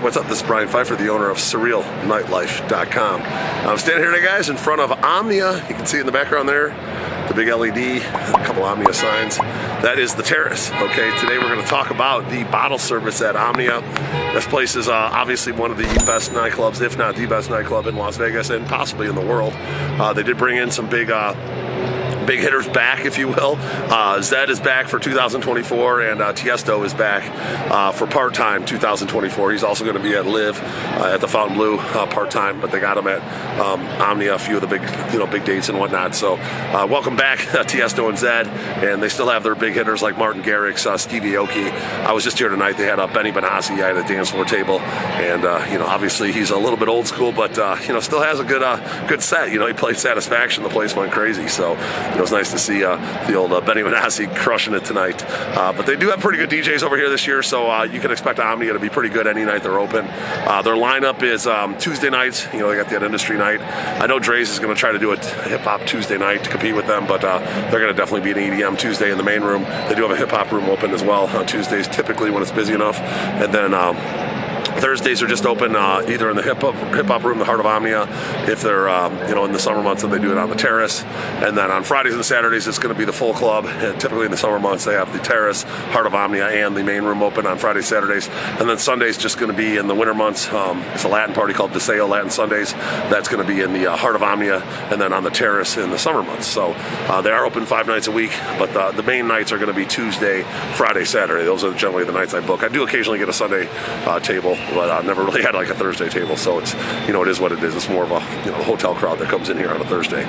what's up? This is Brian Pfeiffer, the owner of Surreal, Nightlife.com. I'm standing here today, guys, in front of Omnia. You can see it in the background there, the big LED, a couple Omnia signs. That is the Terrace. Okay, today we're going to talk about the bottle service at Omnia. This place is obviously one of the best nightclubs, if not the best nightclub in Las Vegas and possibly in the world. They did bring in some big hitters back, if you will. Zedd is back for 2024, and Tiesto is back for part-time 2024. He's also going to be at Live at the Fontainebleau part-time, but they got him at Omnia, a few of the big dates and whatnot. So welcome back, Tiesto and Zedd, and they still have their big hitters like Martin Garrix, Stevie Aoki. I was just here tonight. They had Benny Benassi at the dance floor table, and obviously he's a little bit old school, but still has a good set. He played Satisfaction. The place went crazy. So it was nice to see the old Benny Benassi crushing it tonight. But they do have pretty good DJs over here this year, so you can expect Omnia to be pretty good any night they're open. Their lineup is Tuesday nights. They got that industry night. I know Dre's is going to try to do a hip-hop Tuesday night to compete with them, but they're going to definitely be an EDM Tuesday in the main room. They do have a hip-hop room open as well on Tuesdays, typically when it's busy enough. And then Thursdays are just open either in the hip hop room, the Heart of Omnia, if they're in the summer months, and they do it on the Terrace. And then on Fridays and Saturdays, it's going to be the full club. And typically in the summer months, they have the Terrace, Heart of Omnia, and the main room open on Fridays, Saturdays. And then Sundays just going to be in the winter months. It's a Latin party called Deseo Latin Sundays. That's going to be in the Heart of Omnia, and then on the Terrace in the summer months. So they are open 5 nights a week, but the main nights are going to be Tuesday, Friday, Saturday. Those are generally the nights I book. I do occasionally get a Sunday table, but I've never really had like a Thursday table, so it's it is what it is. It's more of a hotel crowd that comes in here on a Thursday.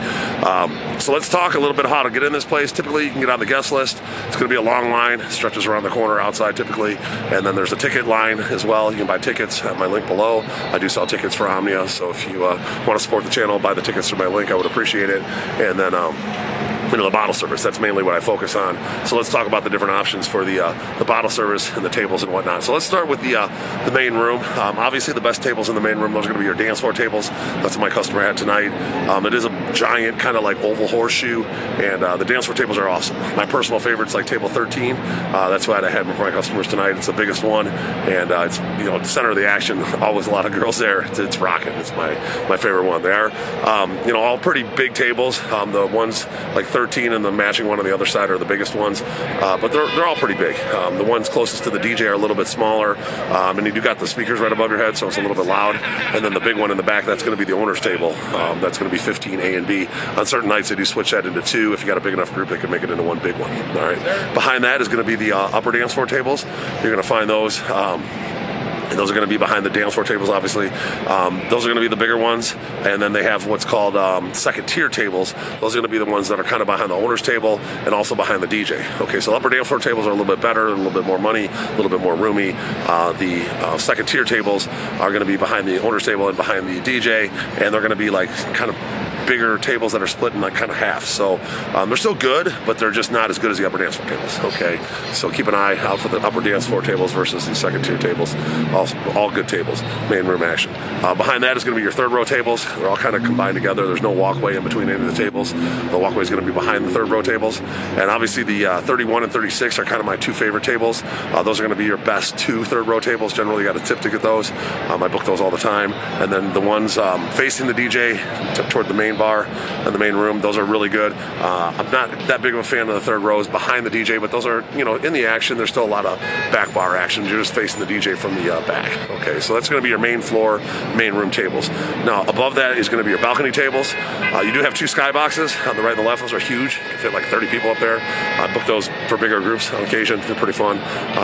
So let's talk a little bit how to get in this place. Typically, you can get on the guest list. It's going to be a long line, stretches around the corner outside typically, and then there's a ticket line as well. You can buy tickets at my link below. I do sell tickets for Omnia, so if you want to support the channel, buy the tickets through my link. I would appreciate it. And then the bottle service, that's mainly what I focus on. So let's talk about the different options for the bottle service and the tables and whatnot. So let's start with the main room. Obviously the best tables in the main room, those are going to be your dance floor tables. That's what my customer had tonight. It is a giant kind of like oval horseshoe, and the dance floor tables are awesome. My personal favorite's like table 13. That's what I had for my customers tonight. It's the biggest one, and it's the center of the action. Always a lot of girls there. It's rocking. It's my favorite one. They are all pretty big tables. The ones like 13 and the matching one on the other side are the biggest ones, but they're all pretty big. The ones closest to the DJ are a little bit smaller, and you do got the speakers right above your head, so it's a little bit loud. And then the big one in the back, that's going to be the owner's table. That's going to be 15 A and B. On certain nights, they do switch that into 2. If you got a big enough group, they can make it into one big one. All right. Behind that is going to be the upper dance floor tables. You're going to find those. And those are going to be behind the dance floor tables, obviously. Those are going to be the bigger ones. And then they have what's called second tier tables. Those are going to be the ones that are kind of behind the owner's table and also behind the DJ. Okay, so upper dance floor tables are a little bit better, a little bit more money, a little bit more roomy. The second tier tables are going to be behind the owner's table and behind the DJ. And they're going to be like kind of bigger tables that are split in like kind of half. So they're still good, but they're just not as good as the upper dance floor tables. Okay, so keep an eye out for the upper dance floor tables versus the second tier tables. All good tables, main room action. Behind that is going to be your third row tables. They're all kind of combined together. There's no walkway in between any of the tables. The walkway is going to be behind the third row tables. And obviously the 31 and 36 are kind of my 2 favorite tables. Those are going to be your best 2 third row tables. Generally, you got a tip to get those. I book those all the time. And then the ones facing the DJ toward the main bar and the main room, those are really good. I'm not that big of a fan of the third rows behind the DJ, but those are, in the action. There's still a lot of back bar action. You're just facing the DJ from the back. Okay, so that's going to be your main floor, main room tables. Now, above that is going to be your balcony tables. You do have 2 skyboxes on the right and the left. Those are huge. You can fit like 30 people up there. I book those for bigger groups on occasion. They're pretty fun.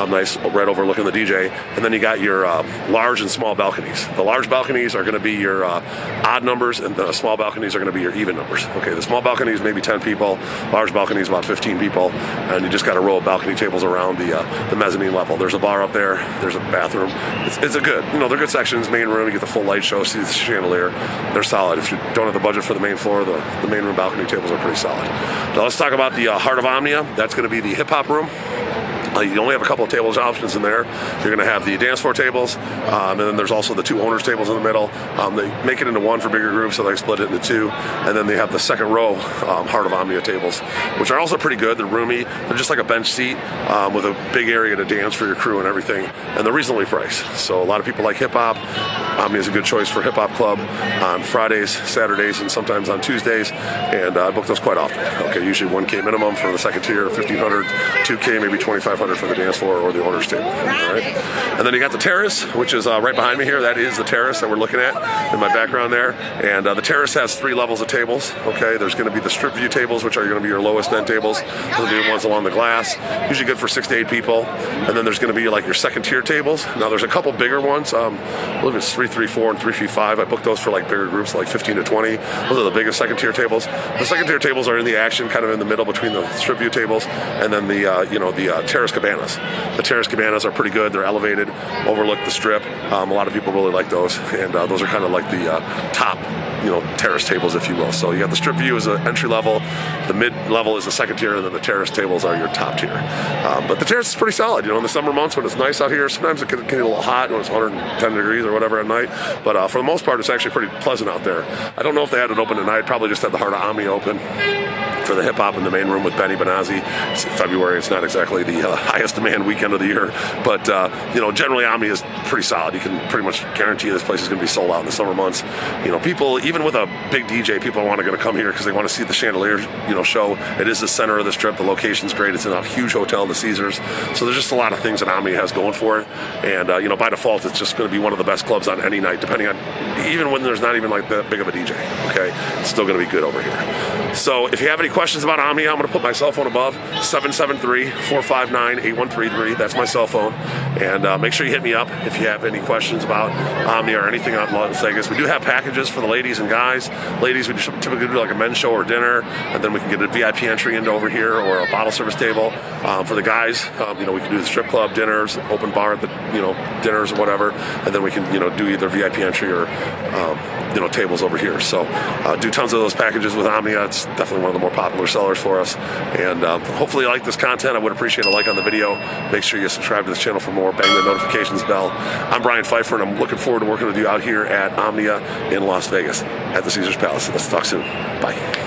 Nice, right overlooking the DJ. And then you got your large and small balconies. The large balconies are going to be your odd numbers, and the small balconies are going to be your even numbers. Okay, the small balconies maybe 10 people, large balconies about 15 people, and you just got a row of balcony tables around the mezzanine level. There's a bar up there. There's a bathroom. It's a good, they're good sections. Main room, you get the full light show, see the chandelier. They're solid. If you don't have the budget for the main floor, the main room balcony tables are pretty solid. Now let's talk about the Heart of Omnia. That's going to be the hip hop room. You only have a couple of tables options in there. You're going to have the dance floor tables, and then there's also the 2 owners tables in the middle. They make it into one for bigger groups, so they split it into 2. And then they have the second row Heart of Omnia tables, which are also pretty good. They're roomy. They're just like a bench seat with a big area to dance for your crew and everything. And they're reasonably priced. So a lot of people like hip hop. Omnia is a good choice for hip hop club on Fridays, Saturdays, and sometimes on Tuesdays. And I book those quite often. Okay, usually 1K minimum for the second tier, 1,500, 2K, maybe 2,500 for the dance floor or the owner's table. All right. And then you got the terrace, which is right behind me here. That is the terrace that we're looking at in my background there. And the terrace has 3 levels of tables. Okay, there's going to be the Strip View tables, which are going to be your lowest end tables. Those will be the ones along the glass, usually good for 6 to 8 people. And then there's going to be like your second tier tables. Now there's a couple bigger ones. I believe it's 334 and 335. I booked those for like bigger groups, like 15 to 20. Those are the biggest second tier tables. The second tier tables are in the action, kind of in the middle between the Strip View tables and then the terrace cabanas. The terrace cabanas are pretty good. They're elevated, overlook the strip. A lot of people really like those, and those are kind of like the top, terrace tables, if you will. So you got the Strip View as an entry level, the mid level is the second tier, and then the terrace tables are your top tier. But the terrace is pretty solid. In the summer months when it's nice out here, sometimes it can get a little hot when it's 110 degrees or whatever at night. But for the most part, it's actually pretty pleasant out there. I don't know if they had it open tonight. Probably just had the Heart of Omnia open for the hip hop in the main room with Benny Benazzi. It's February. It's not exactly the highest demand weekend of the year, but generally Omnia is pretty solid. You can pretty much guarantee this place is going to be sold out in the summer months. People, even with a big DJ, people are going to come here because they want to see the chandelier, show. It is the center of the strip. The location's great. It's in a huge hotel, the Caesars. So there's just a lot of things that Omnia has going for it. And by default, it's just going to be one of the best clubs on any night, depending on, even when there's not even like that big of a DJ. Okay, it's still going to be good over here. So if you have any questions about Omnia, I'm going to put my cell phone above, 773-459-8133. That's my cell phone. And make sure you hit me up if you have any questions about Omnia or anything out in Las Vegas. We do have packages for the ladies and guys. Ladies, we typically do like a men's show or dinner, and then we can get a VIP entry into over here or a bottle service table. For the guys, we can do the strip club dinners, open bar at the dinners or whatever, and then we can do either VIP entry or tables over here. So do tons of those packages with Omnia. It's definitely one of the more popular sellers for us. And hopefully you like this content. I would appreciate a like on the video. Make sure you subscribe to this channel for more. Bang the notifications bell. I'm Brian Pfeiffer, and I'm looking forward to working with you out here at Omnia in Las Vegas at the Caesars Palace. Let's talk soon. Bye.